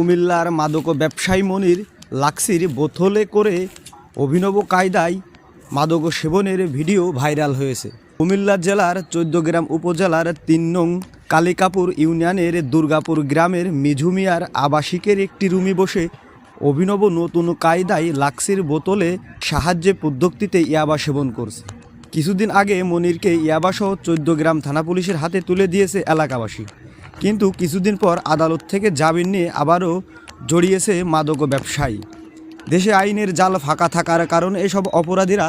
কুমিল্লার মাদক ব্যবসায়ী মনির লাক্সির বোতলে করে অভিনব কায়দায় মাদক সেবনের ভিডিও ভাইরাল হয়েছে। কুমিল্লা জেলার ১৪ গ্রাম উপজেলার ৩ নং কালিকাপুর ইউনিয়নের দুর্গাপুর গ্রামের মিঝু মিয়ার আবাসিকের একটি রুমে বসে অভিনব নতুন কায়দায় লাক্সির বোতলে সাহায্যে পদ্ধতিতে ইয়াবা সেবন করছে। কিছুদিন আগে মনিরকে ইয়াবাসহ ১৪ গ্রাম থানা পুলিশের হাতে তুলে দিয়েছে এলাকাবাসী, কিন্তু কিছুদিন পর আদালত থেকে জামিন নিয়ে আবারও জড়িয়েছে মাদক ব্যবসায়ী। দেশে আইনের জাল ফাঁকা থাকার কারণে এসব অপরাধীরা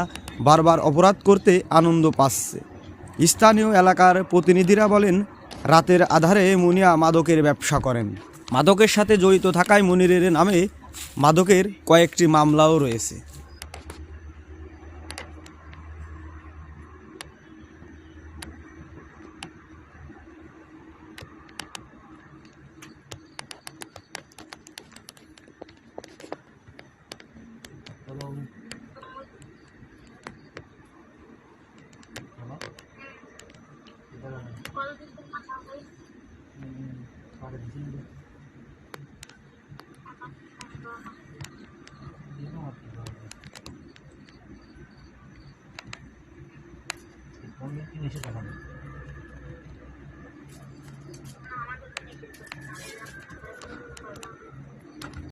বারবার অপরাধ করতে আনন্দ পাচ্ছে। স্থানীয় এলাকার প্রতিনিধিরা বলেন, রাতের আধারে মুনিয়া মাদকের ব্যবসা করেন। মাদকের সাথে জড়িত থাকায় মনিরের নামে মাদকের কয়েকটি মামলাও রয়েছে। অনেক জিনিসে দেখানো